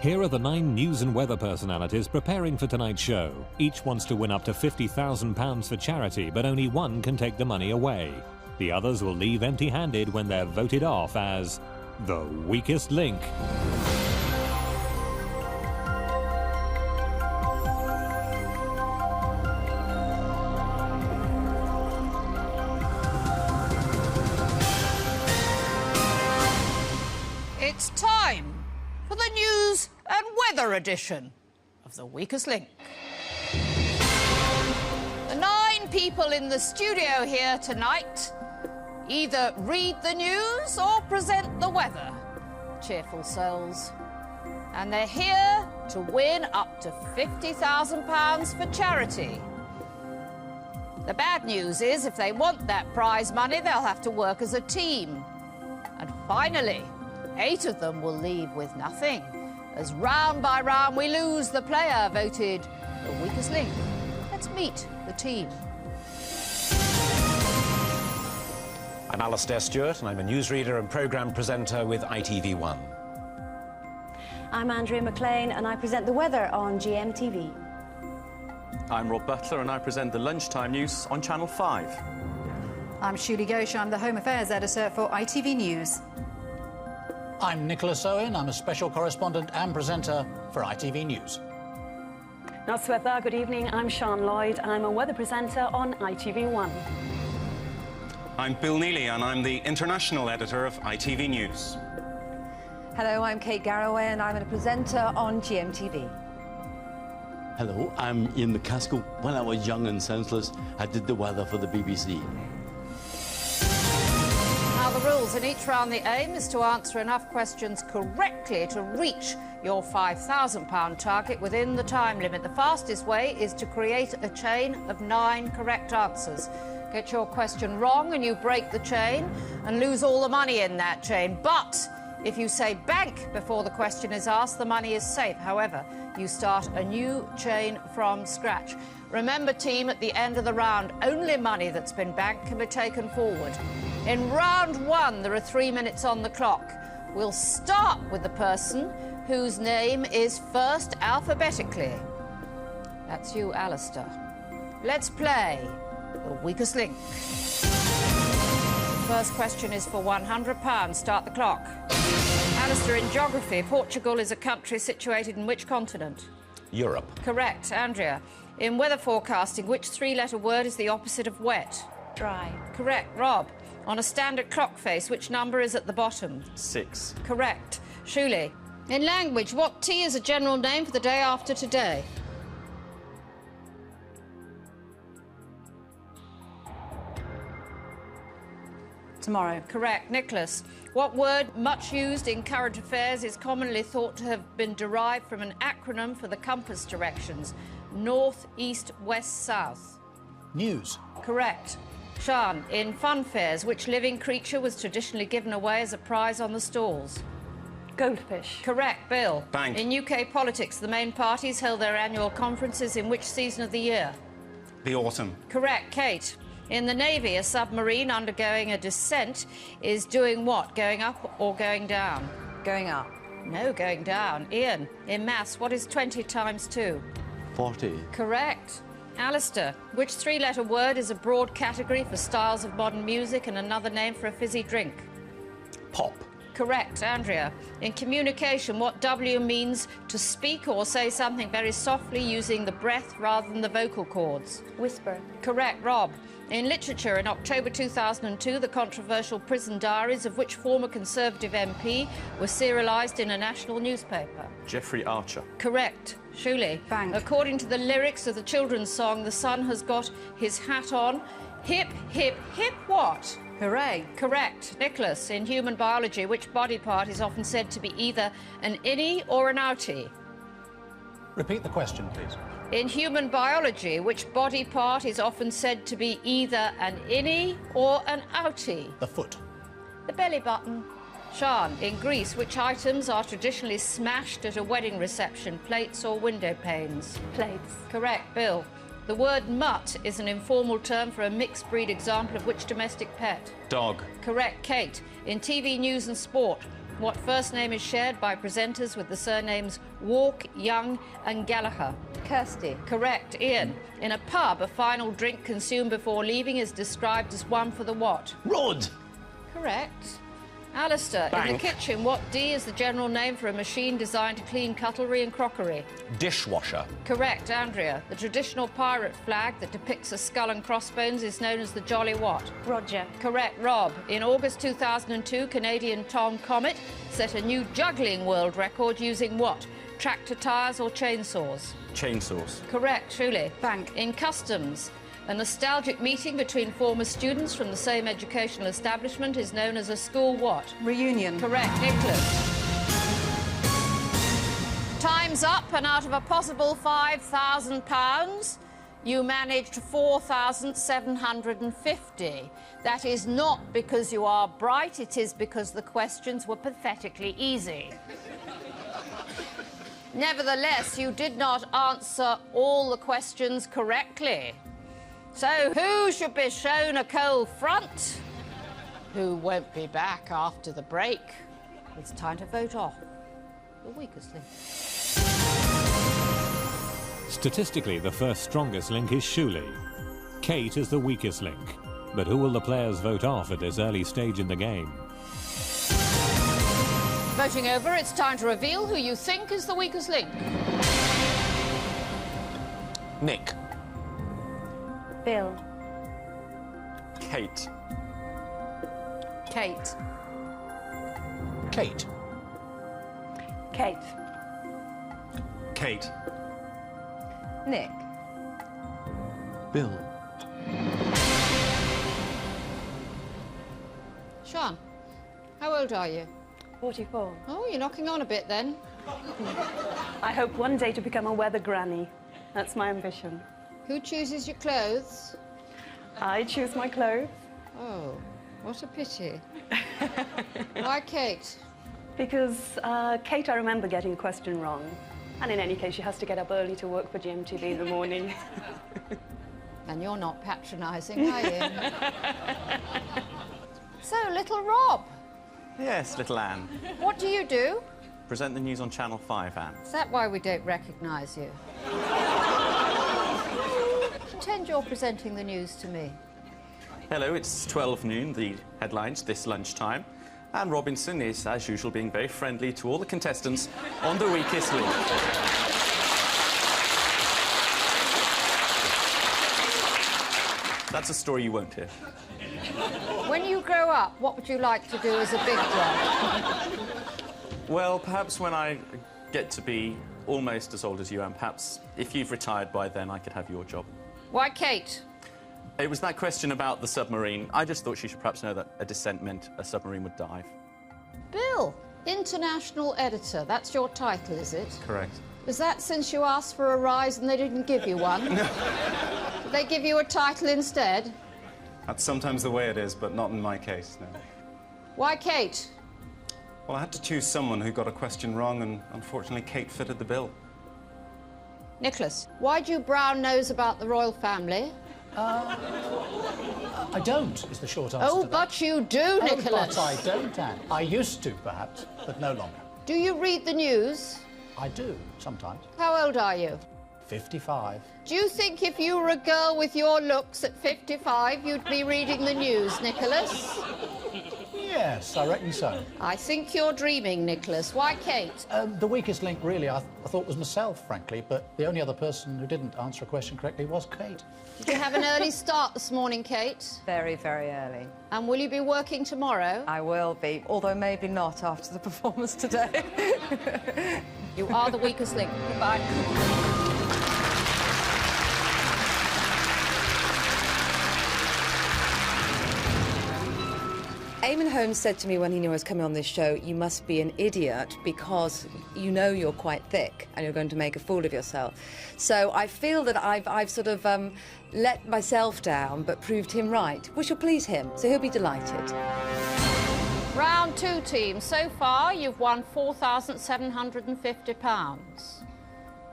Here are the 9 news and weather personalities preparing for tonight's show. Each wants to win up to £50,000 for charity, but only one can take the money away. The others will leave empty-handed when they're voted off as the weakest link. It's time for the news and weather edition of The Weakest Link. The 9 people in the studio here tonight either read the news or present the weather. Cheerful souls. And they're here to win up to £50,000 for charity. The bad news is if they want that prize money, they'll have to work as a team. And finally, 8 of them will leave with nothing, as round by round we lose the player voted the weakest link. Let's meet the team. I'm Alastair Stewart, and I'm a newsreader and programme presenter with ITV1. I'm Andrea McLean, and I present the weather on GMTV. I'm Rob Butler, and I present the lunchtime news on Channel 5. I'm Shuli Ghosh. I'm the Home Affairs editor for ITV News. I'm Nicholas Owen. I'm a special correspondent and presenter for ITV News. Noswetha, good evening. I'm Sean Lloyd. I'm a weather presenter on ITV1. I'm Bill Neely, and I'm the international editor of ITV News. Hello, I'm Kate Garraway, and I'm a presenter on GMTV. Hello, I'm Ian McCaskill. When I was young and senseless, I did the weather for the BBC. Now, the rules in each round, the aim is to answer enough questions correctly to reach your £5,000 target within the time limit. The fastest way is to create a chain of 9 correct answers. Get your question wrong and you break the chain and lose all the money in that chain. But if you say bank before the question is asked, the money is safe. However, you start a new chain from scratch. Remember, team, at the end of the round, only money that's been banked can be taken forward. In round 1, there are 3 minutes on the clock. We'll start with the person whose name is first alphabetically. That's you, Alastair. Let's play The Weakest Link. First question is for £100. Start the clock. Alastair, in geography, Portugal is a country situated in which continent? Europe. Correct. Andrea, in weather forecasting, which 3-letter word is the opposite of wet? Dry. Correct. Rob, on a standard clock face, which number is at the bottom? 6. Correct. Shuli, in language, what tea is a general name for the day after today? Tomorrow. Correct. Nicholas, what word, much used in current affairs, is commonly thought to have been derived from an acronym for the compass directions? North, east, west, south. News. Correct. Sean, in fun fairs, which living creature was traditionally given away as a prize on the stalls? Goldfish. Correct. Bill. Bank. In UK politics, the main parties held their annual conferences in which season of the year? The autumn. Correct. Kate, in the Navy, a submarine undergoing a descent is doing what? Going up or going down? Going up. No, going down. Ian, in maths, what is 20 times 2? 40. Correct. Alastair, which 3-letter word is a broad category for styles of modern music and another name for a fizzy drink? Pop. Correct. Andrea, in communication, what W means to speak or say something very softly using the breath rather than the vocal cords? Whisper. Correct. Rob, in literature, in October 2002, the controversial prison diaries of which former Conservative MP were serialised in a national newspaper? Jeffrey Archer. Correct. Shuli. Bank. According to the lyrics of the children's song, the sun has got his hat on. Hip, hip, hip what? Hooray. Correct. Nicholas, in human biology, which body part is often said to be either an innie or an outie? Repeat the question, please. In human biology, which body part is often said to be either an innie or an outie? The foot. The belly button. Sean, in Greece, which items are traditionally smashed at a wedding reception? Plates or window panes? Plates. Correct. Bill, the word mutt is an informal term for a mixed breed example of which domestic pet? Dog. Correct. Kate, in TV news and sport, What first name is shared by presenters with the surnames Walk, Young and Gallagher? Kirsty. Correct. Ian. In a pub, a final drink consumed before leaving is described as one for the what? Rod. Correct. Alistair, in the Bank. kitchen, what D is the general name for a machine designed to clean cutlery and crockery? Dishwasher. Correct. Andrea, the traditional pirate flag that depicts a skull and crossbones is known as the Jolly what? Roger. Correct. Rob, in August 2002, Canadian Tom Comet set a new juggling world record using what? Tractor tyres or chainsaws? Chainsaws. Correct. Shuli. Bank. In customs, a nostalgic meeting between former students from the same educational establishment is known as a school what? Reunion. Correct. Nicholas. Time's up, and out of a possible £5,000, you managed 4,750. That is not because you are bright, it is because the questions were pathetically easy. Nevertheless, you did not answer all the questions correctly. So, who should be shown a cold front? Who won't be back after the break? It's time to vote off the weakest link. Statistically, the first strongest link is Shuli. Kate is the weakest link. But who will the players vote off at this early stage in the game? Voting over, it's time to reveal who you think is the weakest link. Nick. Bill. Kate. Kate. Kate. Kate. Kate. Nick. Bill. Sean, how old are you? 44. Oh, you're knocking on a bit then. I hope one day to become a weather granny. That's my ambition. Who chooses your clothes? I choose my clothes Oh, what a pity. Why Kate? because Kate, I remember getting a question wrong. And in any case, she has to get up early to work for GMTV in the morning. And you're not patronising, are you? So, little Rob, Yes, little Anne. what do you do? Present the news on Channel 5, Anne. Is that why we don't recognise you? Pretend you're presenting the news to me. Hello, it's 12 noon, the headlines this lunchtime. Anne Robinson is, as usual, being very friendly to all the contestants on The Weakest Link. That's a story you won't hear. When you grow up, what would you like to do as a big job? Well, perhaps when I get to be almost as old as you, Anne, perhaps if you've retired by then, I could have your job. Why Kate? It was that question about the submarine. I just thought she should perhaps know that a descent meant a submarine would dive. Bill, International Editor, that's your title, is it? Correct. Was that since you asked for a rise and they didn't give you one? Did they give you a title instead? That's sometimes the way it is, but not in my case, no. Why Kate? Well, I had to choose someone who got a question wrong, and unfortunately Kate fitted the bill. Nicholas, why do you brown nose about the royal family? I don't, is the short answer Oh, to that. but you do, Nicholas. But I don't, Anne. I used to, perhaps, but no longer. Do you read the news? I do, sometimes. How old are you? 55. Do you think if you were a girl with your looks at 55, you'd be reading the news, Nicholas? Yes, I reckon so. I think you're dreaming, Nicholas. Why Kate? The weakest link, really, I thought was myself, frankly, but the only other person who didn't answer a question correctly was Kate. Did you have an early start this morning, Kate? Very, very early. And will you be working tomorrow? I will be, although maybe not after the performance today. You are the weakest link. Goodbye. Eamon Holmes said to me when he knew I was coming on this show, you must be an idiot because you know you're quite thick and you're going to make a fool of yourself. So I feel that I've sort of let myself down but proved him right, which will please him, so he'll be delighted. Round two, team. So far, you've won £4,750.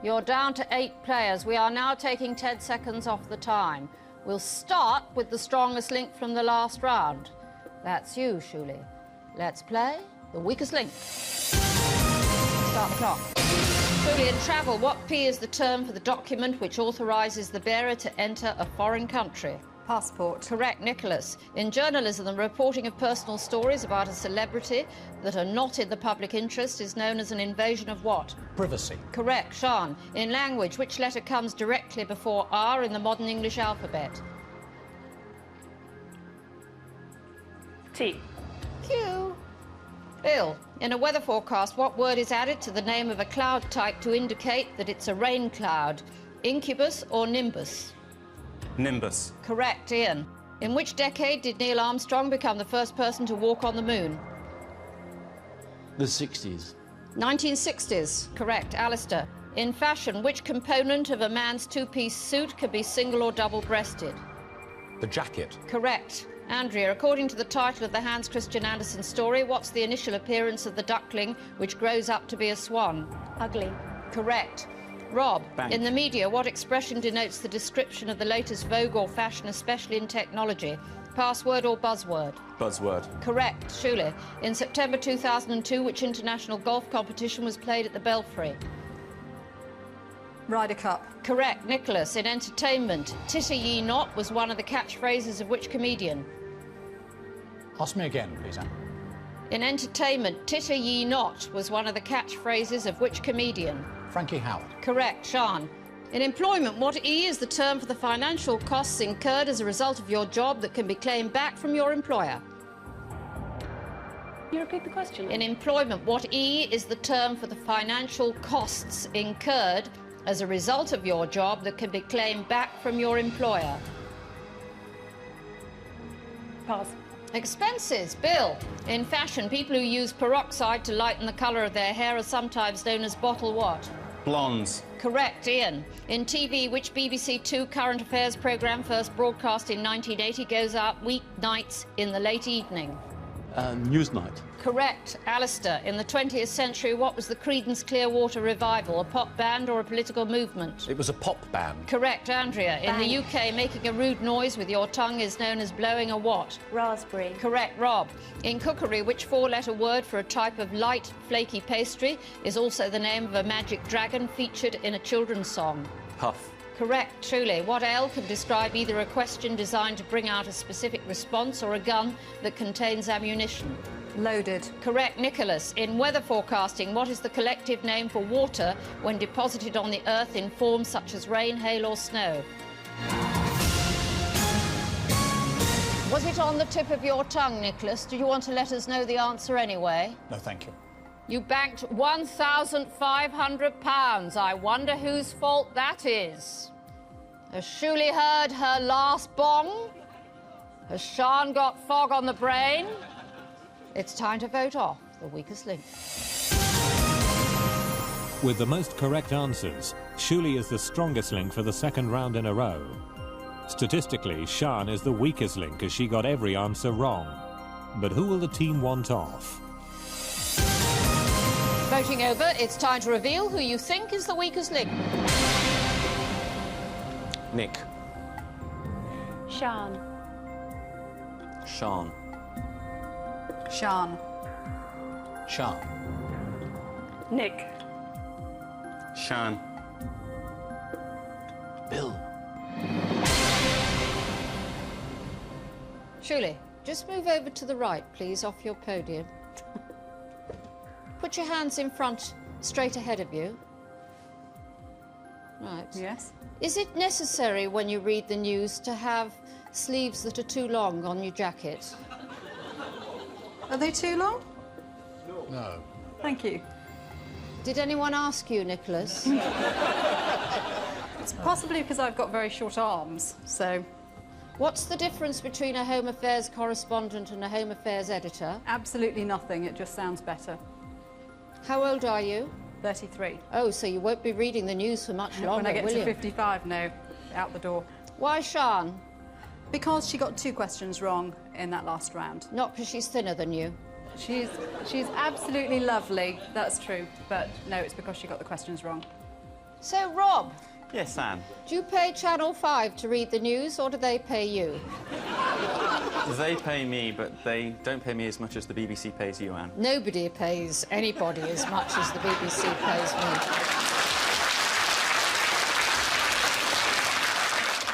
You're down to 8 players. We are now taking 10 seconds off the time. We'll start with the strongest link from the last round. That's you, Shuli. Let's play. the weakest link. Start the clock. Truly, in travel, what P is the term for the document which authorises the bearer to enter a foreign country? Passport. Correct, Nicholas. In journalism, the reporting of personal stories about a celebrity that are not in the public interest is known as an invasion of what? Privacy. Correct, Sean. In language, which letter comes directly before R in the modern English alphabet? T. Q. Bill, in a weather forecast, what word is added to the name of a cloud type to indicate that it's a rain cloud? Incubus or nimbus? Nimbus. Correct, Ian. In which decade did Neil Armstrong become the first person to walk on the moon? The 60s. 1960s. Correct, Alistair. In fashion, which component of a man's two-piece suit can be single or double-breasted? The jacket. Correct. Andrea, according to the title of the Hans Christian Andersen story, what's the initial appearance of the duckling which grows up to be a swan? Ugly. Correct. Rob, Bank. in the media, what expression denotes the description of the latest vogue or fashion, especially in technology? Password or buzzword? Buzzword. Correct. Shuli, in September 2002, which international golf competition was played at the Belfry? Ryder Cup. Correct. Nicholas, in entertainment, titter ye not was one of the catchphrases of which comedian? Ask me again, please, Anne. In entertainment, titter ye not was one of the catchphrases of which comedian? Frankie Howard. Correct, Sean. In employment, what E is the term for the financial costs incurred as a result of your job that can be claimed back from your employer? You repeat the question? In employment, what E is the term for the financial costs incurred as a result of your job that can be claimed back from your employer? Pass. Expenses. Bill, in fashion, people who use peroxide to lighten the colour of their hair are sometimes known as bottle what? Blondes. Correct, Ian. In TV, which BBC Two current affairs programme first broadcast in 1980 goes out weeknights in the late evening? Newsnight. Correct, Alistair. In the 20th century, what was the Creedence Clearwater Revival, a pop band or a political movement? It was a pop band. Correct, Andrea. In the UK, making a rude noise with your tongue is known as blowing a what? Raspberry. Correct, Rob. In cookery, which four-letter word for a type of light, flaky pastry is also the name of a magic dragon featured in a children's song? Puff. Correct, truly. What L can describe either a question designed to bring out a specific response or a gun that contains ammunition? Loaded. Correct, Nicholas. In weather forecasting, what is the collective name for water when deposited on the Earth in forms such as rain, hail or snow? Was it on the tip of your tongue, Nicholas? Do you want to let us know the answer anyway? No, thank you. You banked £1,500. I wonder whose fault that is. Has Shuli heard her last bong? Has Sean got fog on the brain? It's time to vote off the weakest link. With the most correct answers, Shuli is the strongest link for the second round in a row. Statistically, Sean is the weakest link as she got every answer wrong. But who will the team want off? Voting over, it's time to reveal who you think is the weakest link. Nick. Sean. Sean. Sean. Sean. Nick. Sean. Bill. Shuli, just move over to the right, please, off your podium. Put your hands in front, straight ahead of you. Right. Yes. Is it necessary when you read the news to have sleeves that are too long on your jacket? Are they too long? No. Thank you. Did anyone ask you, Nicholas? It's possibly because I've got very short arms, so... What's the difference between a Home Affairs correspondent and a Home Affairs editor? Absolutely nothing, it just sounds better. How old are you? 33. Oh, so you won't be reading the news for much longer, When I get will to you? 55, no, out the door. Why Sean? Because she got 2 questions wrong in that last round. Not because she's thinner than you. She's absolutely lovely, that's true, but no, it's because she got the questions wrong. So, Rob, Yes, Anne. Do you pay Channel 5 to read the news, or do they pay you? They pay me, but they don't pay me as much as the BBC pays you, Anne. Nobody pays anybody as much as the BBC pays me.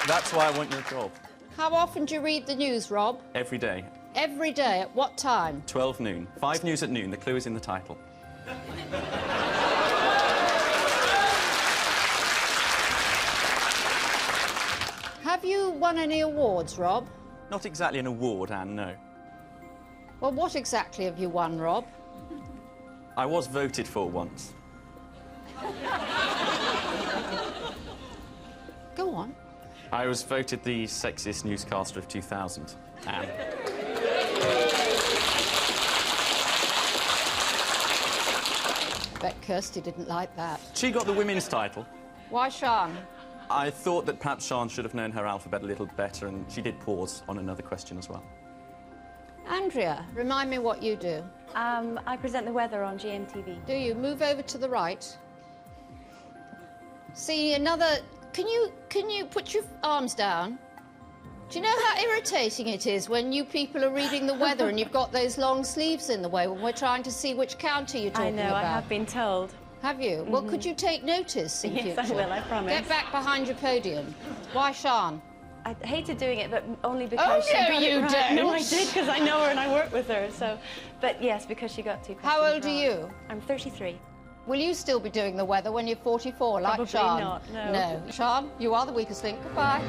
That's why I want your job. How often do you read the news, Rob? Every day. Every day. At what time? 12 noon. 5 news at noon. The clue is in the title. Have you won any awards, Rob? Not exactly an award, Anne, no. Well, what exactly have you won, Rob? I was voted for once. Go on. I was voted the sexiest newscaster of 2000, Anne. Bet Kirsty didn't like that. She got the women's title. Why Sian? I thought that perhaps Sian should have known her alphabet a little better, and she did pause on another question as well. Andrea, remind me what you do. I present the weather on GMTV. Do you? Move over to the right. See, another... Can you put your arms down? Do you know how irritating it is when you people are reading the weather and you've got those long sleeves in the way when we're trying to see which county you're talking about? I know, I have been told. Have you? Well, could you take notice in future? Yes, I will, I promise. Get back behind your podium. Why Sian? I hated doing it, but only because Oh, she no, got you it right. don't. No, I did, because I know her and I work with her, so... But yes, because she got 2 questions How old are wrong. you? I'm 33. Will you still be doing the weather when you're 44, like Probably Sian? not, no. No. Sian, you are the weakest link. Goodbye.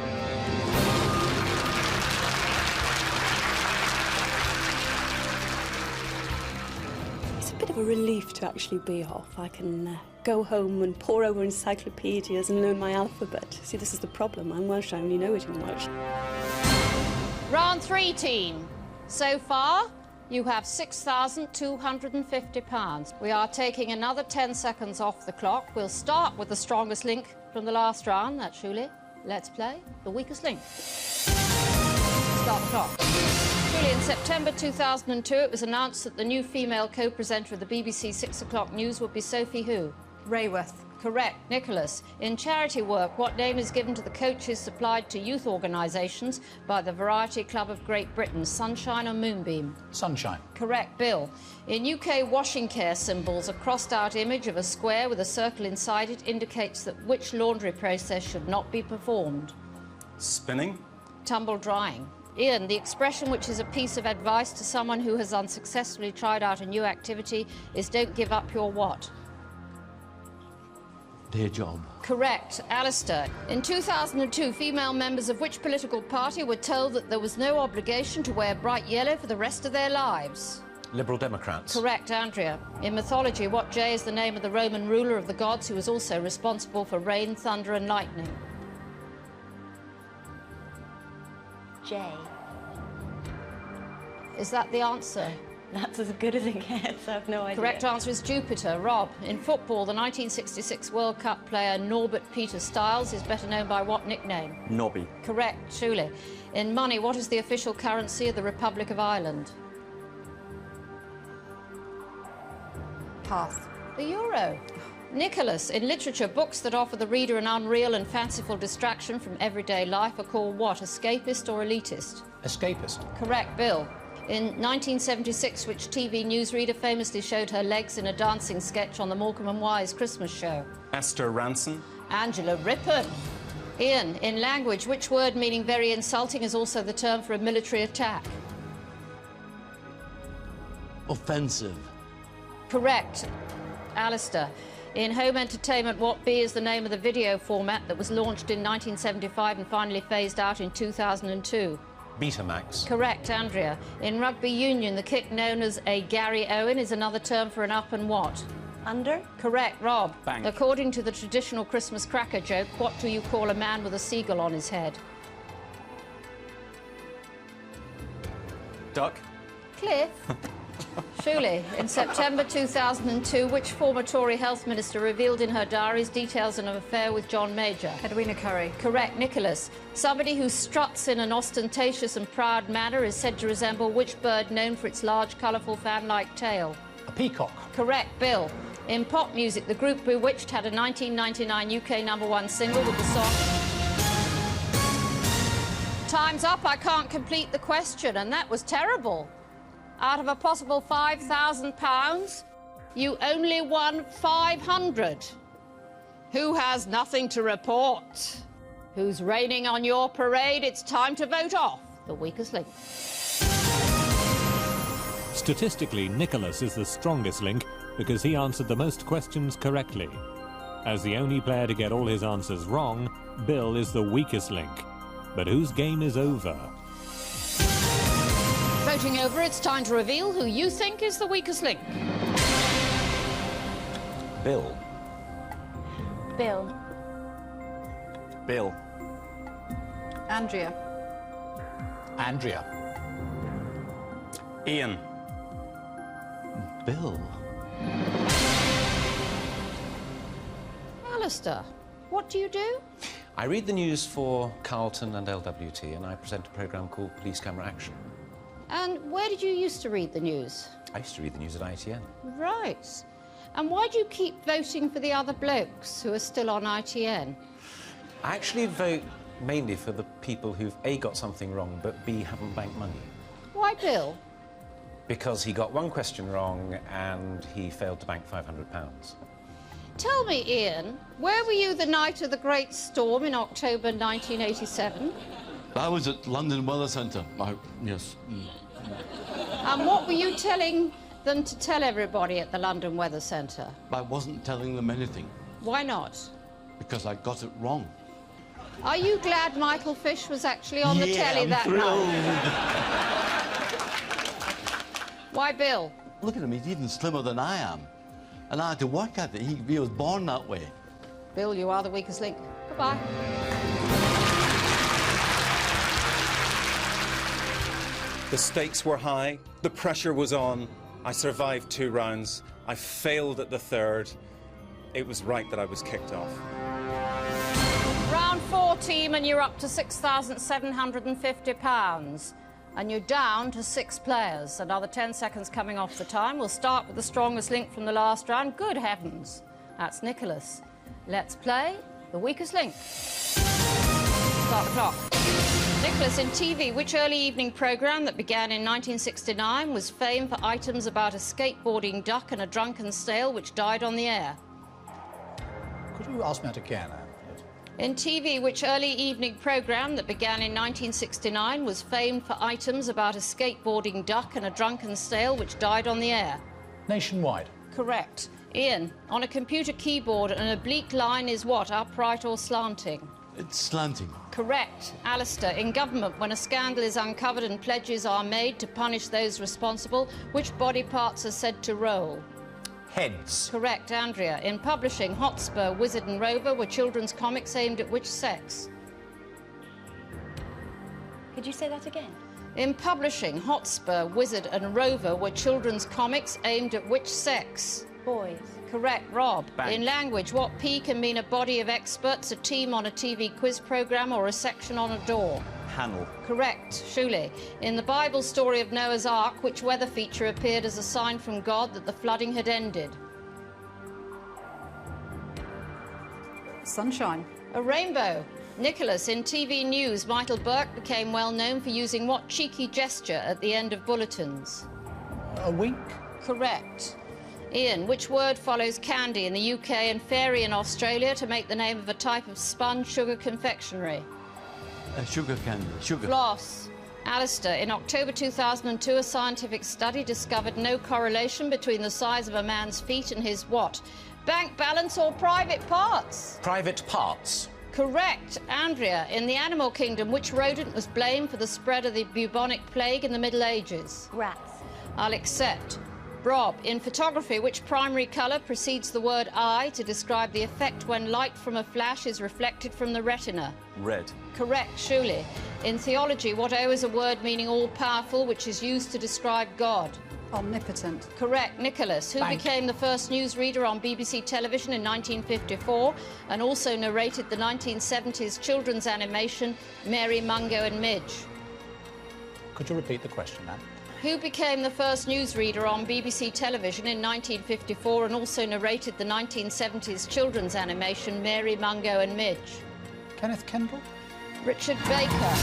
It's a bit of a relief to actually be off. I can go home and pore over encyclopedias and learn my alphabet. See, this is the problem. I'm Welsh, I only know it in Welsh. Round 3, team. So far, you have £6,250. We are taking another 10 seconds off the clock. We'll start with the strongest link from the last round. That's Shuli. Let's play the weakest link. Start the clock. Shuli, in September 2002, it was announced that the new female co-presenter of the BBC 6 o'clock news would be Sophie who? Rayworth. Correct. Nicholas, in charity work, what name is given to the coaches supplied to youth organisations by the Variety Club of Great Britain? Sunshine or Moonbeam? Sunshine. Correct. Bill, in UK washing care symbols, a crossed-out image of a square with a circle inside it indicates that which laundry process should not be performed? Spinning. Tumble drying. Ian, the expression which is a piece of advice to someone who has unsuccessfully tried out a new activity is don't give up your what? Day job. Correct. Alistair, in 2002, female members of which political party were told that there was no obligation to wear bright yellow for the rest of their lives? Liberal Democrats. Correct, Andrea. In mythology, what J is the name of the Roman ruler of the gods who was also responsible for rain, thunder and lightning? J. Is that the answer? That's as good as it gets. I have no idea. Correct answer is Jupiter. Rob, in football, the 1966 World Cup player Norbert Peter Stiles is better known by what nickname? Nobby. Correct, Shuli. In money, what is the official currency of the Republic of Ireland? Pass. The euro. Nicholas, in literature, books that offer the reader an unreal and fanciful distraction from everyday life are called what? Escapist or elitist? Escapist. Correct, Bill. In 1976, which TV newsreader famously showed her legs in a dancing sketch on the Morecambe and Wise Christmas show? Esther Ranson. Angela Rippon. Ian, in language, which word meaning very insulting is also the term for a military attack? Offensive. Correct. Alistair, in home entertainment, what B is the name of the video format that was launched in 1975 and finally phased out in 2002? Betamax. Correct, Andrea. In rugby union, the kick known as a Gary Owen is another term for an up and what? Under? Correct, Rob. Bank. According to the traditional Christmas cracker joke, what do you call a man with a seagull on his head? Duck. Cliff. Shuli, in September 2002, which former Tory health minister revealed in her diaries details of an affair with John Major? Edwina Curry. Correct, Nicholas. Somebody who struts in an ostentatious and proud manner is said to resemble which bird known for its large, colourful fan-like tail? A peacock. Correct, Bill. In pop music, the group Bewitched had a 1999 UK #1 single with the song... Time's up, I can't complete the question, and that was terrible. Out of a possible £5,000, you only won 500. Who has nothing to report? Who's raining on your parade? It's time to vote off the weakest link. Statistically, Nicholas is the strongest link because he answered the most questions correctly. As the only player to get all his answers wrong, Bill is the weakest link. But whose game is over? Voting over, it's time to reveal who you think is the weakest link. Bill. Bill. Bill. Andrea. Andrea. Ian. Bill. Alistair, what do you do? I read the news for Carlton and LWT, and I present a programme called Police Camera Action. And where did you used to read the news? I used to read the news at ITN. Right. And why do you keep voting for the other blokes who are still on ITN? I actually vote mainly for the people who've A, got something wrong, but B, haven't banked money. Why Bill? Because he got one question wrong and he failed to bank £500. Tell me, Ian, where were you the night of the Great Storm in October 1987? I was at London Weather Centre. Yes. And what were you telling them to tell everybody at the London Weather Centre? I wasn't telling them anything. Why not? Because I got it wrong. Are you glad Michael Fish was actually on the telly I'm that thrilled. night? Why Bill? Look at him, he's even slimmer than I am. And I had to work at it. He was born that way. Bill, you are the weakest link. Goodbye. The stakes were high, the pressure was on. I survived 2 rounds. I failed at the 3rd. It was right that I was kicked off. Round 4, team, and you're up to £6,750. And you're down to 6 players. Another 10 seconds coming off the time. We'll start with the strongest link from the last round. Good heavens. That's Nicholas. Let's play the weakest link. Start the clock. Nicholas, in TV, which early evening programme that began in 1969 was famed for items about a skateboarding duck and a drunken snail which died on the air? Could you ask me that again, Anne? In TV, which early evening programme that began in 1969 was famed for items about a skateboarding duck and a drunken snail which died on the air? Nationwide. Correct. Ian, on a computer keyboard, an oblique line is what, upright or slanting? It's slanting. Correct. Alistair, in government, when a scandal is uncovered and pledges are made to punish those responsible, which body parts are said to roll? Heads. Correct. Andrea, in publishing, Hotspur, Wizard and Rover were children's comics aimed at which sex? Could you say that again? In publishing, Hotspur, Wizard and Rover were children's comics aimed at which sex? Boys. Correct. Rob, Bank. in language, what P can mean a body of experts, a team on a TV quiz programme or a section on a door? Panel. Correct. Shuley, in the Bible story of Noah's Ark, which weather feature appeared as a sign from God that the flooding had ended? Sunshine. A rainbow. Nicholas, in TV news, Michael Burke became well known for using what cheeky gesture at the end of bulletins? A wink. Correct. Ian, which word follows candy in the UK and fairy in Australia to make the name of a type of spun sugar confectionery? Sugar candy. Sugar. Floss. Alistair, in October 2002, a scientific study discovered no correlation between the size of a man's feet and his what? Bank balance or private parts? Private parts. Correct. Andrea, in the animal kingdom, which rodent was blamed for the spread of the bubonic plague in the Middle Ages? Rats. I'll accept. Rob, in photography, which primary colour precedes the word eye to describe the effect when light from a flash is reflected from the retina? Red. Correct. Shuley, in theology, what O is a word meaning all-powerful, which is used to describe God? Omnipotent. Correct. Nicholas, who Bank. became the first newsreader on BBC television in 1954 and also narrated the 1970s children's animation Mary, Mungo and Midge? Could you repeat the question, Anne? Who became the first newsreader on BBC television in 1954 and also narrated the 1970s children's animation Mary, Mungo and Midge? Kenneth Kendall? Richard Baker.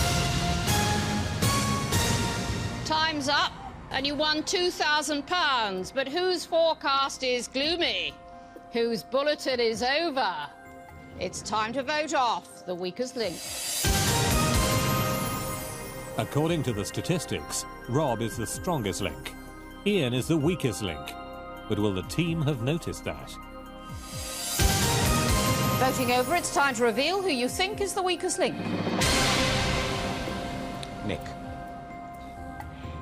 Time's up, and you won £2,000. But whose forecast is gloomy? Whose bulletin is over? It's time to vote off the weakest link. According to the statistics, Rob is the strongest link. Ian is the weakest link. But will the team have noticed that? Voting over, it's time to reveal who you think is the weakest link. Nick.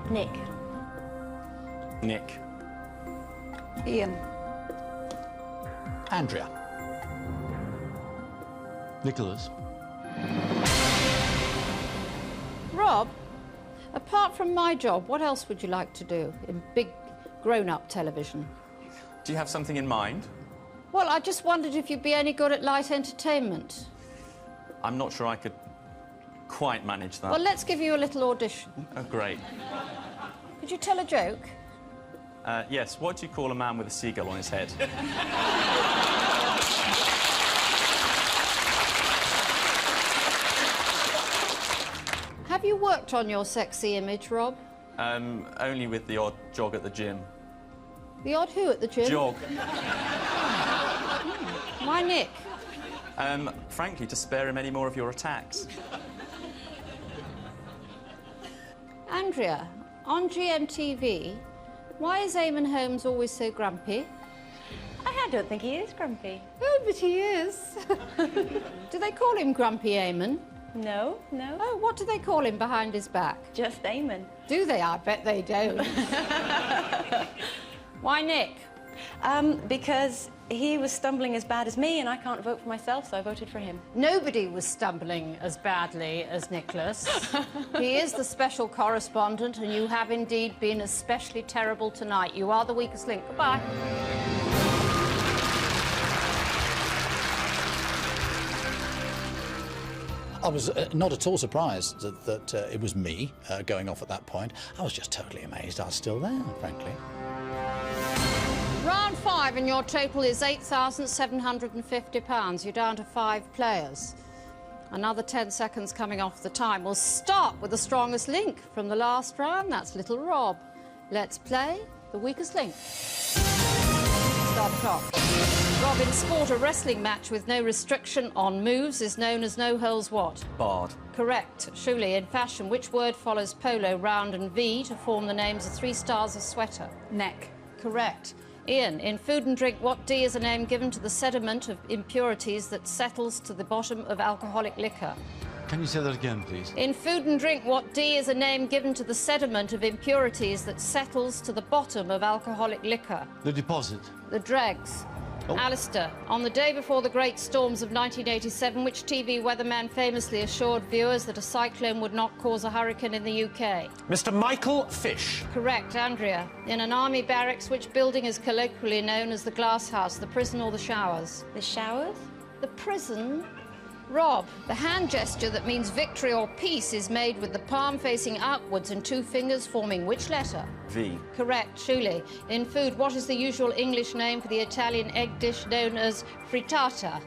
Nick. Nick. Ian. Andrea. Nicholas. Rob, apart from my job, what else would you like to do in big grown-up television? Do you have something in mind? Well, I just wondered if you'd be any good at light entertainment. I'm not sure I could quite manage that. Well, let's give you a little audition. Oh, great. Could you tell a joke? Yes, what do you call a man with a seagull on his head? Have you worked on your sexy image, Rob? Only with the odd jog at the gym. The odd who at the gym? Jog. Why Nick? Frankly, to spare him any more of your attacks. Andrea, on GMTV, why is Eamon Holmes always so grumpy? I don't think he is grumpy. Oh, but he is. Do they call him Grumpy Eamon? No, no. Oh, what do they call him behind his back? Just Eamon. Do they? I bet they don't. Why Nick? Because he was stumbling as bad as me and I can't vote for myself, so I voted for him. Nobody was stumbling as badly as Nicholas. He is the special correspondent and you have indeed been especially terrible tonight. You are the weakest link. Goodbye. I was not at all surprised that it was me going off at that point. I was just totally amazed I was still there, frankly. Round 5 and your total is £8,750. You're down to 5 players. Another 10 seconds coming off the time. We'll start with the strongest link from the last round. That's little Rob. Let's play the weakest link. Start the clock. Rob, in sport, a wrestling match with no restriction on moves is known as no holds what? Barred. Correct. Shuli, in fashion, which word follows polo, round and V to form the names of 3 styles of sweater? Neck. Correct. Ian, in food and drink, what D is a name given to the sediment of impurities that settles to the bottom of alcoholic liquor? Can you say that again, please? In food and drink, what D is a name given to the sediment of impurities that settles to the bottom of alcoholic liquor? The deposit. The dregs. Oh. Alistair, on the day before the great storms of 1987, which TV weatherman famously assured viewers that a cyclone would not cause a hurricane in the UK? Mr. Michael Fish. Correct, Andrea. In an army barracks, which building is colloquially known as the glass house, the prison or the showers? The showers? The prison? Rob, the hand gesture that means victory or peace is made with the palm facing outwards and 2 fingers forming which letter? V. Correct, Shuli. In food, what is the usual English name for the Italian egg dish known as frittata?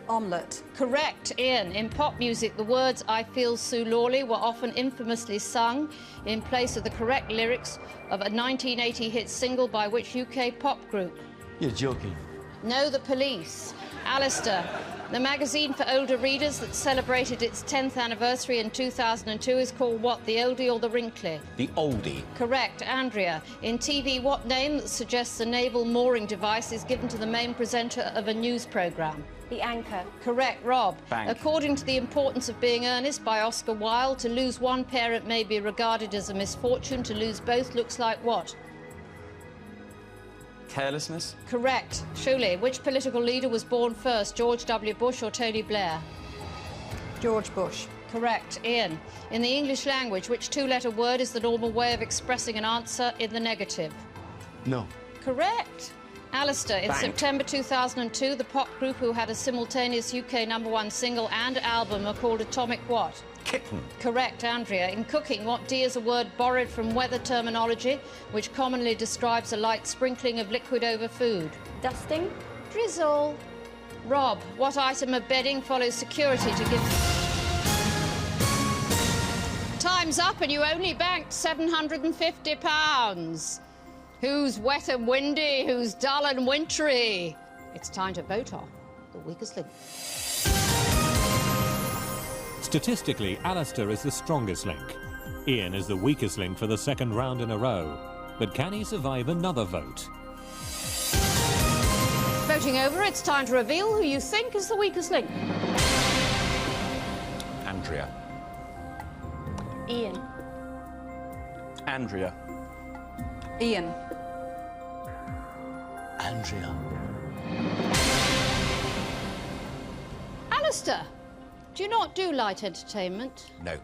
Omelette. Correct, Ian. In pop music, the words I Feel Sue Lawley were often infamously sung in place of the correct lyrics of a 1980 hit single by which UK pop group? You're joking. No, The Police. Alistair, the magazine for older readers that celebrated its 10th anniversary in 2002 is called what, the Oldie or the Wrinkly? The Oldie. Correct, Andrea. In TV, what name that suggests a naval mooring device is given to the main presenter of a news programme? The anchor. Correct, Rob. Bank. According to The Importance of Being Earnest by Oscar Wilde, to lose one parent may be regarded as a misfortune. To lose both looks like what? Carelessness. Correct. Shuli, which political leader was born first, George W. Bush or Tony Blair? George Bush. Correct. Ian, in the English language, which 2-letter word is the normal way of expressing an answer in the negative? No. Correct. Alistair, in Bank. September 2002, the pop group who had a simultaneous UK #1 single and album are called Atomic what? Kitten. Correct, Andrea. In cooking, what D is a word borrowed from weather terminology, which commonly describes a light sprinkling of liquid over food? Dusting. Drizzle. Rob, what item of bedding follows security to give... Time's up and you only banked £750. Who's wet and windy? Who's dull and wintry? It's time to vote on the weakest link. Statistically, Alistair is the strongest link. Ian is the weakest link for the second round in a row. But can he survive another vote? Voting over, it's time to reveal who you think is the weakest link. Andrea. Ian. Andrea. Ian. Andrea. Alistair, do you not do light entertainment? No.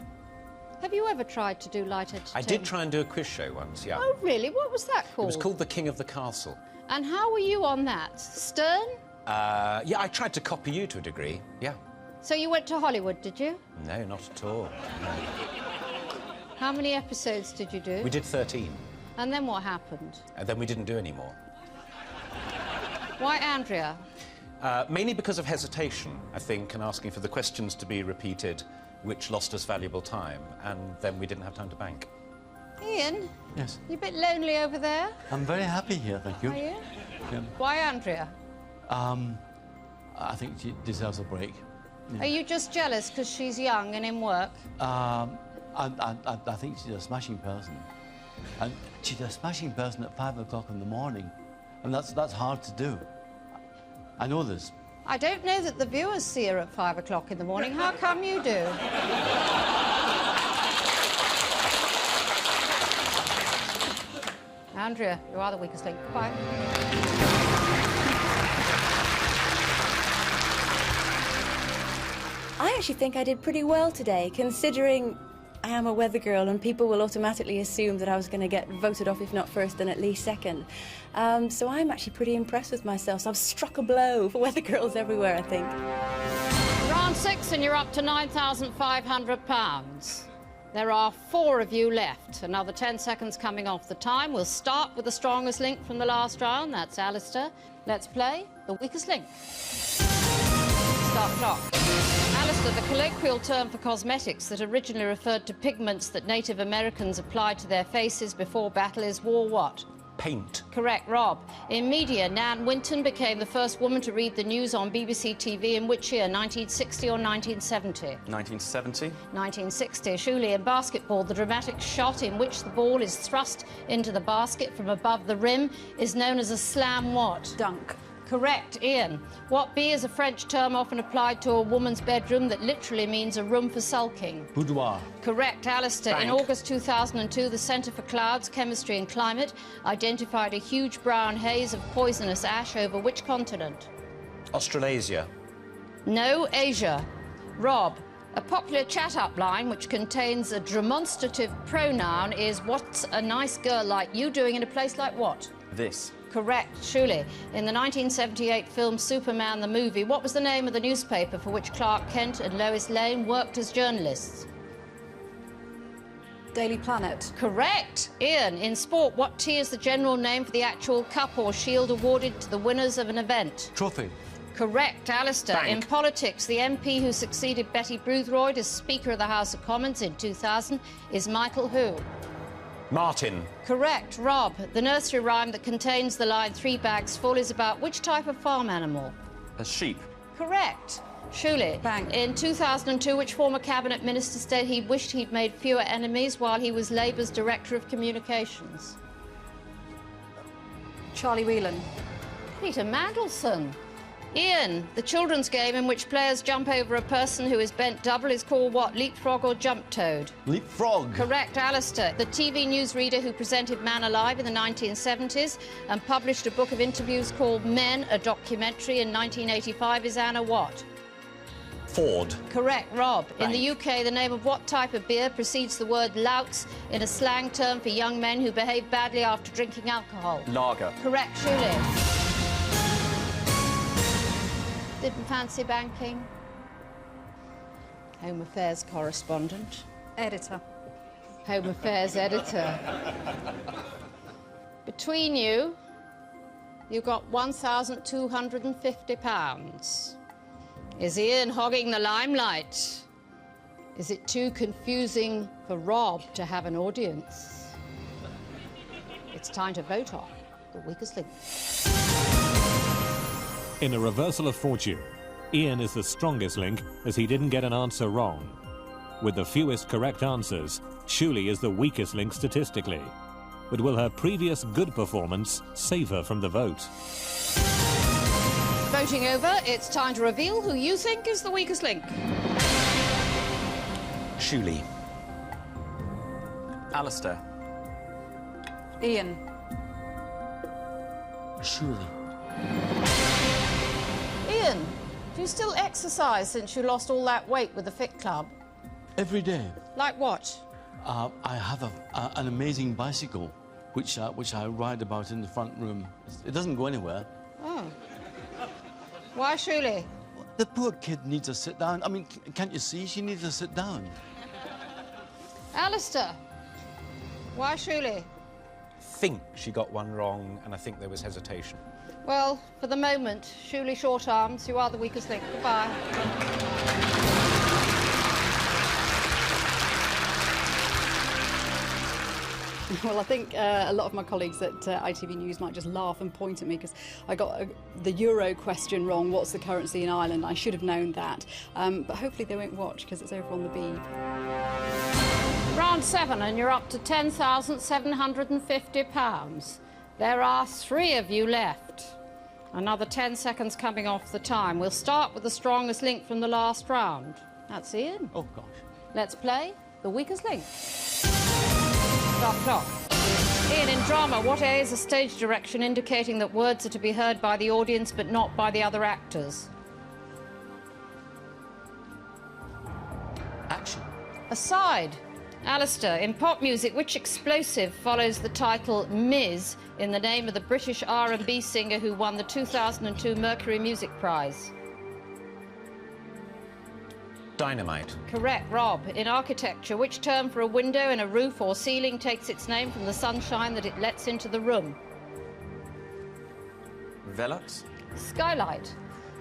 Have you ever tried to do light entertainment? I did try and do a quiz show once, yeah. Oh, really? What was that called? It was called The King of the Castle. And how were you on that? Stern? Yeah, I tried to copy you to a degree, yeah. So you went to Hollywood, did you? No, not at all. No. How many episodes did you do? We did 13, And then what happened? and then we didn't do any more. Why Andrea? Mainly because of hesitation, I think, and asking for the questions to be repeated, which lost us valuable time, and then we didn't have time to bank. Ian? Yes. You a bit lonely over there? I'm very happy here, thank you. Are you? Yeah. Why Andrea? I think she deserves a break. Yeah. Are you just jealous because she's young and in work? I think she's a smashing person. And she's a smashing person at 5 o'clock in the morning. And that's hard to do. I know this. I don't know that the viewers see her at 5 o'clock in the morning. How come you do? Andrea, you are the weakest link. Bye. I actually think I did pretty well today, considering I am a weather girl and people will automatically assume that I was going to get voted off, if not first, then at least second. So I'm actually pretty impressed with myself. So I've struck a blow for weather girls everywhere, I think. Round 6 and you're up to £9,500. There are 4 of you left. Another 10 seconds coming off the time. We'll start with the strongest link from the last round. That's Alistair. Let's play the weakest link. Start clock. Alistair, the colloquial term for cosmetics that originally referred to pigments that Native Americans applied to their faces before battle is war what? Paint. Correct, Rob. In media, Nan Winton became the first woman to read the news on BBC TV in which year, 1960 or 1970? 1970. 1960. Shuley, in basketball, the dramatic shot in which the ball is thrust into the basket from above the rim is known as a slam what? Dunk. Correct, Ian. What B is a French term often applied to a woman's bedroom that literally means a room for sulking? Boudoir. Correct, Alistair. Bank. In August 2002, the Centre for Clouds, Chemistry and Climate identified a huge brown haze of poisonous ash over which continent? Australasia. No, Asia. Rob, a popular chat-up line which contains a demonstrative pronoun is what's a nice girl like you doing in a place like what? This. Correct, Shuley. In the 1978 film Superman the Movie, what was the name of the newspaper for which Clark Kent and Lois Lane worked as journalists? Daily Planet. Correct. Ian, in sport, what T is the general name for the actual cup or shield awarded to the winners of an event? Trophy. Correct, Alistair. Bank. In politics, the MP who succeeded Betty Boothroyd as Speaker of the House of Commons in 2000 is Michael who? Martin. Correct, Rob. The nursery rhyme that contains the line 3 bags full is about which type of farm animal? A sheep. Correct. Shuley. Bang. In 2002, which former cabinet minister said he wished he'd made fewer enemies while he was Labour's Director of Communications? Charlie Whelan. Peter Mandelson. Ian, the children's game in which players jump over a person who is bent double is called what? Leapfrog or jump toad? Leapfrog. Correct, Alistair. The TV newsreader who presented Man Alive in the 1970s and published a book of interviews called Men, a documentary in 1985 is Anna what? Ford. Correct, Rob. In Bank. the UK, the name of what type of beer precedes the word louts in a slang term for young men who behave badly after drinking alcohol? Lager. Correct, Shuley. Didn't fancy banking? Home Affairs correspondent. Editor. Home Affairs editor. Between you, you've got £1,250. Is Ian hogging the limelight? Is it too confusing for Rob to have an audience? It's time to vote on the weakest link. In a reversal of fortune, Ian is the strongest link as he didn't get an answer wrong. With the fewest correct answers, Shuli is the weakest link statistically. But will her previous good performance save her from the vote? Voting over, it's time to reveal who you think is the weakest link. Shuli. Alistair. Ian. Shuli. Ian, do you still exercise since you lost all that weight with the Fit Club? Every day. Like what? I have an amazing bicycle, which I ride about in the front room. It doesn't go anywhere. Oh. Why Shuli? The poor kid needs to sit down. I mean, can't you see? She needs to sit down. Alistair. Why Shuli? I think she got one wrong, and I think there was hesitation. Well, for the moment, Shuli Short Arms, you are the weakest link. Goodbye. Well, I think a lot of my colleagues at ITV News might just laugh and point at me because I got the Euro question wrong. What's the currency in Ireland? I should have known that. But hopefully they won't watch because it's over on the Beeb. Round 7, and you're up to £10,750. There are 3 of you left. Another 10 seconds coming off the time. We'll start with the strongest link from the last round. That's Ian. Oh, gosh. Let's play the weakest link. Stop clock. Ian, in drama, what A is a stage direction indicating that words are to be heard by the audience but not by the other actors? Action. Aside. Alistair, in pop music, which explosive follows the title Ms in the name of the British R&B singer who won the 2002 Mercury Music Prize? Dynamite. Correct, Rob. In architecture, which term for a window in a roof or ceiling takes its name from the sunshine that it lets into the room? Velux. Skylight.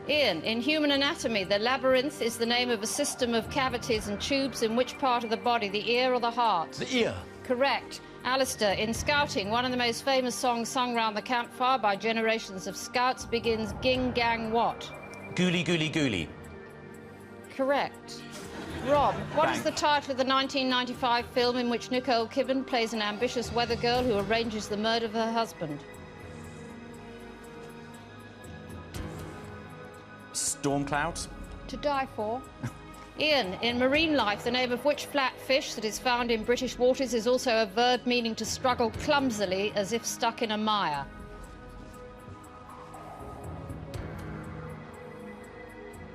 Ian, in human anatomy, the labyrinth is the name of a system of cavities and tubes in which part of the body, the ear or the heart? The ear. Correct. Alistair, in scouting, one of the most famous songs sung round the campfire by generations of scouts begins Ging Gang what? Gooly, gooly, gooly. Correct. Rob, what is the title of the 1995 film in which Nicole Kidman plays an ambitious weather girl who arranges the murder of her husband? Storm Clouds. To Die For. Ian, in marine life, the name of which flat fish that is found in British waters is also a verb meaning to struggle clumsily as if stuck in a mire?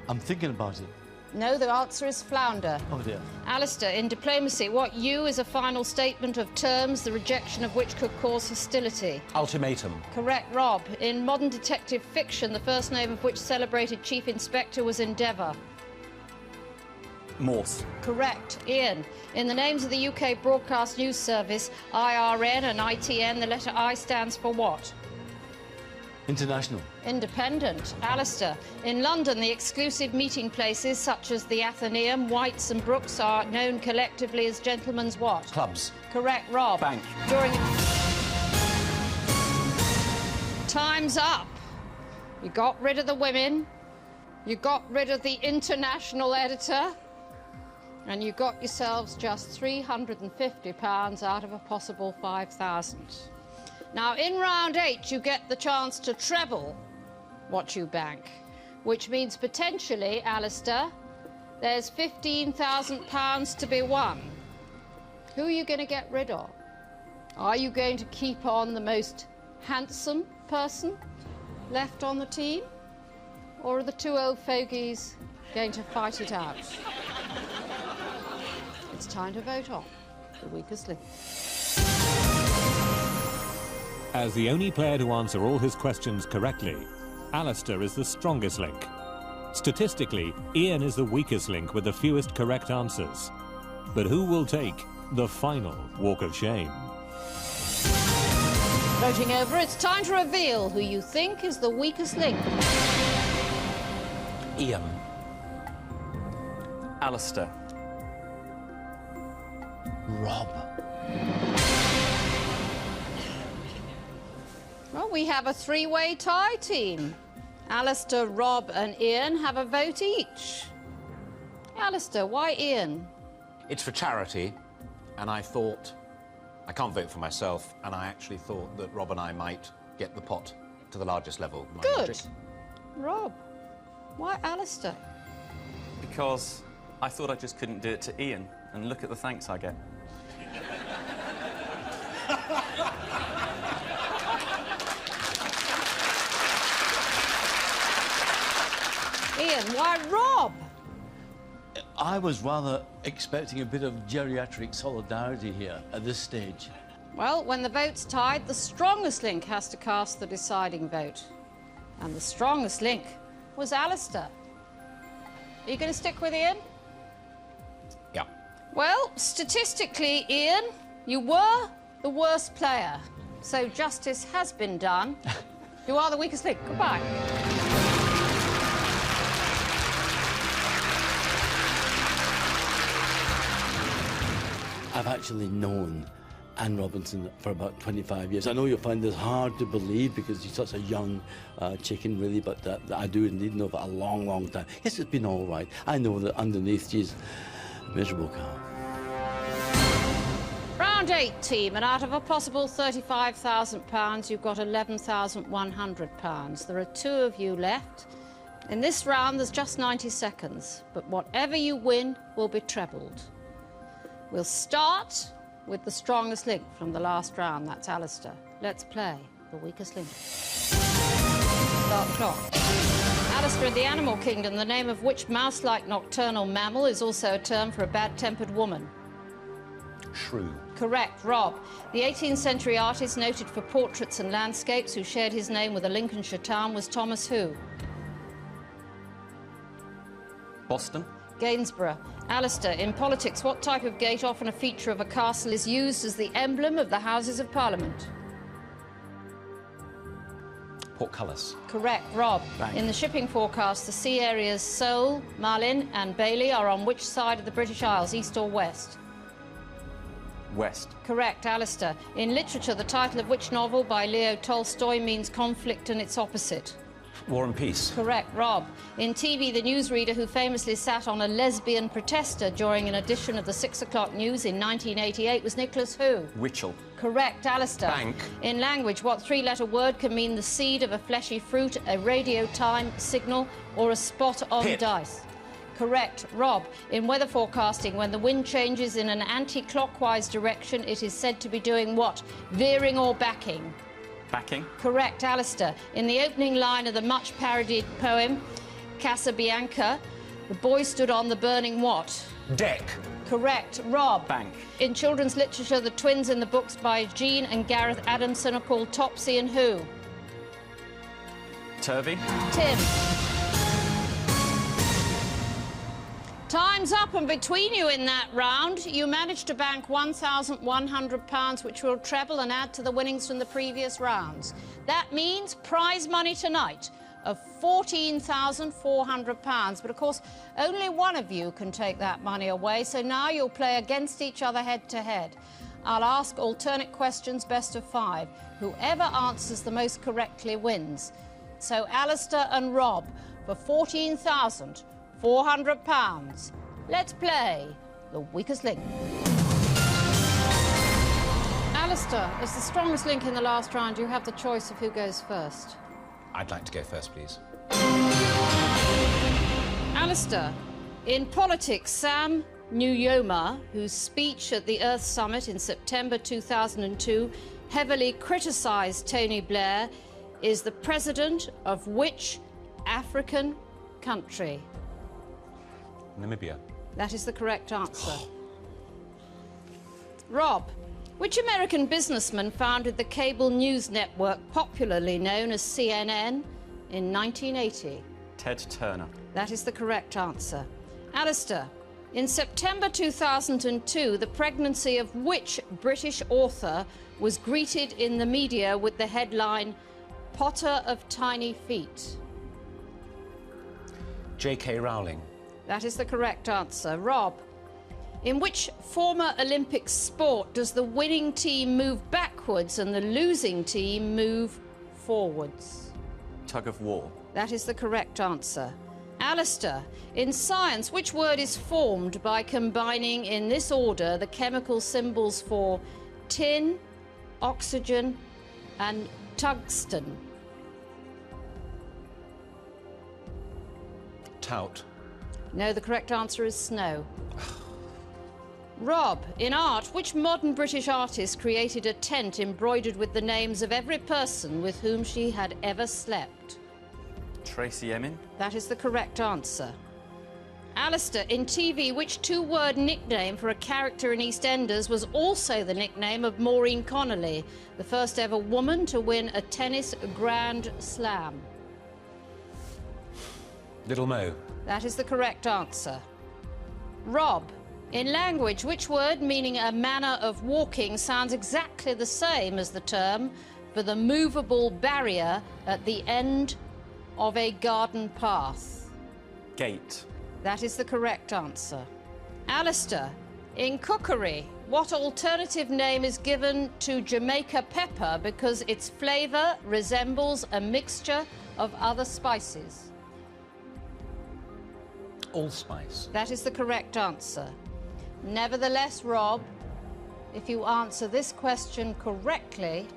I'm thinking about it. No, the answer is flounder. Oh, dear. Alistair, in diplomacy, what U is a final statement of terms, the rejection of which could cause hostility? Ultimatum. Correct, Rob. In modern detective fiction, the first name of which celebrated chief inspector was Endeavour? Morse. Correct. Ian, in the names of the UK Broadcast News Service, IRN and ITN, the letter I stands for what? International. Independent. Alistair, in London, the exclusive meeting places such as the Athenaeum, White's and Brooks are known collectively as gentlemen's what? Clubs. Correct, Rob. Bank. During... Time's up. You got rid of the women, you got rid of the international editor, and you got yourselves just £350 out of a possible 5,000. Now, in round 8, you get the chance to treble what you bank, which means potentially, Alistair, there's £15,000 to be won. Who are you going to get rid of? Are you going to keep on the most handsome person left on the team? Or are the 2 old fogies going to fight it out? It's time to vote on the weakest link. As the only player to answer all his questions correctly, Alistair is the strongest link. Statistically, Ian is the weakest link with the fewest correct answers. But who will take the final walk of shame? Voting over, it's time to reveal who you think is the weakest link. Ian. Alistair. Rob. Well, we have a three-way tie team. Alistair, Rob and Ian have a vote each. Alistair, why Ian? It's for charity, and I thought, I can't vote for myself, and I actually thought that Rob and I might get the pot to the largest level. Good. Rob, why Alistair? Because I thought I just couldn't do it to Ian, and look at the thanks I get. Ian, why Rob? I was rather expecting a bit of geriatric solidarity here at this stage. Well, when the vote's tied, the strongest link has to cast the deciding vote. And the strongest link was Alistair. Are you going to stick with Ian? Yeah. Well, statistically, Ian, you were the worst player. So justice has been done. You are the weakest link. Goodbye. I've actually known Anne Robinson for about 25 years. I know you'll find this hard to believe because she's such a young chicken, really, but I do indeed know for a long, long time. Yes, it's been all right. I know that underneath she's a miserable cow. Round 8, team, and out of a possible £35,000, you've got £11,100. There are 2 of you left. In this round, there's just 90 seconds, but whatever you win will be trebled. We'll start with the strongest link from the last round. That's Alistair. Let's play the weakest link. Start clock. Alistair, in the animal kingdom, the name of which mouse-like nocturnal mammal is also a term for a bad-tempered woman? Shrew. Correct. Rob, the 18th century artist noted for portraits and landscapes who shared his name with a Lincolnshire town was Thomas who? Boston. Gainsborough. Alistair, in politics, what type of gate, often a feature of a castle, is used as the emblem of the Houses of Parliament? Portcullis. Correct. Rob, Right. in the shipping forecast, the sea areas Seoul, Malin and Bailey are on which side of the British Isles, east or west? West. Correct. Alistair, in literature, the title of which novel by Leo Tolstoy means conflict and its opposite? War and Peace. Correct. Rob, in TV, the newsreader who famously sat on a lesbian protester during an edition of the 6 o'clock news in 1988 was Nicholas who? Witchell. Correct. Alistair. Bank. In language, what 3-letter word can mean the seed of a fleshy fruit, a radio time signal, or a spot on Pip. dice? Correct. Rob, in weather forecasting, when the wind changes in an anti-clockwise direction, it is said to be doing what? Veering or backing? Backing. Correct. Alistair, in the opening line of the much-parodied poem Casabianca, the boy stood on the burning what? Deck. Correct. Rob. Bank. In children's literature, the twins in the books by Jean and Gareth Adamson are called Topsy and who? Turvey. Tim. Time's up, and between you in that round, you managed to bank £1,100, which will treble and add to the winnings from the previous rounds. That means prize money tonight of £14,400. But, of course, only one of you can take that money away, so now you'll play against each other head-to-head. I'll ask alternate questions, best of 5. Whoever answers the most correctly wins. So, Alistair and Rob, for £14,400. Let's play the weakest link. Alistair, as the strongest link in the last round, you have the choice of who goes first. I'd like to go first, please. Alistair, in politics, Sam Nujoma, whose speech at the Earth Summit in September 2002 heavily criticised Tony Blair, is the president of which African country? Namibia. That is the correct answer. Rob, which American businessman founded the cable news network popularly known as CNN in 1980? Ted Turner. That is the correct answer. Alistair, in September 2002, the pregnancy of which British author was greeted in the media with the headline, Potter of Tiny Feet? J.K. Rowling. That is the correct answer. Rob, in which former Olympic sport does the winning team move backwards and the losing team move forwards? Tug of war. That is the correct answer. Alistair, in science, which word is formed by combining in this order the chemical symbols for tin, oxygen, and tungsten? Tout. No, the correct answer is snow. Rob, in art, which modern British artist created a tent embroidered with the names of every person with whom she had ever slept? Tracy Emin. That is the correct answer. Alistair, in TV, which two-word nickname for a character in EastEnders was also the nickname of Maureen Connolly, the first ever woman to win a tennis Grand Slam? Little Mo. That is the correct answer. Rob, in language, which word meaning a manner of walking sounds exactly the same as the term for the movable barrier at the end of a garden path? Gate. That is the correct answer. Alistair, in cookery, what alternative name is given to Jamaica pepper because its flavour resembles a mixture of other spices? Allspice. That is the correct answer. Nevertheless, Rob, if you answer this question correctly,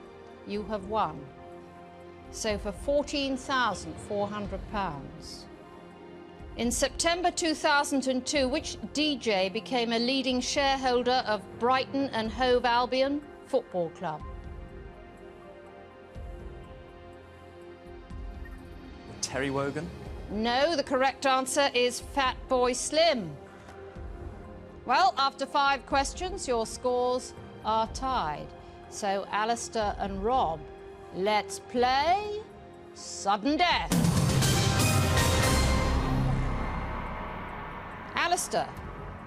you have won. So for £14,400. In September 2002, which DJ became a leading shareholder of Brighton and Hove Albion Football Club? Terry Wogan. No, the correct answer is Fatboy Slim. Well, after 5 questions, your scores are tied. So, Alistair and Rob, let's play Sudden Death. Alistair,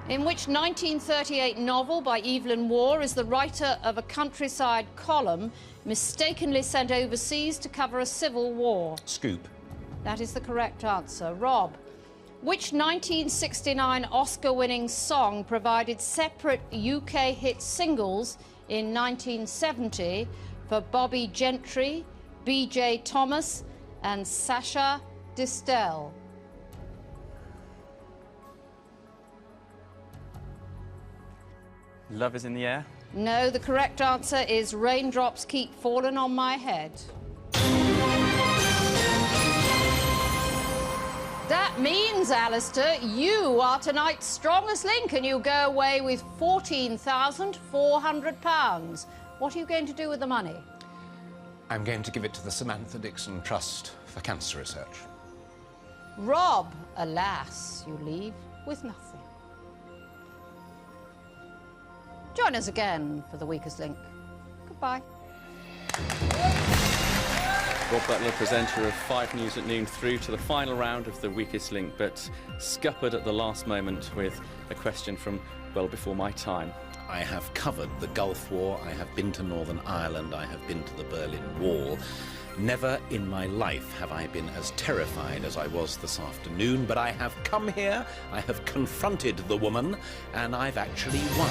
in which 1938 novel by Evelyn Waugh is the writer of a countryside column mistakenly sent overseas to cover a civil war? Scoop. That is the correct answer. Rob, which 1969 Oscar-winning song provided separate UK hit singles in 1970 for Bobby Gentry, B.J. Thomas and Sasha Distel? Love is in the air. No, the correct answer is Raindrops Keep Falling on My Head. That means, Alistair, you are tonight's strongest link and you go away with £14,400. What are you going to do with the money? I'm going to give it to the Samantha Dixon Trust for Cancer Research. Rob, alas, you leave with nothing. Join us again for The Weakest Link. Goodbye. Rob Butler, presenter of 5 News at Noon, through to the final round of The Weakest Link, but scuppered at the last moment with a question from well before my time. I have covered the Gulf War, I have been to Northern Ireland, I have been to the Berlin Wall. Never in my life have I been as terrified as I was this afternoon, but I have come here, I have confronted the woman, and I've actually won.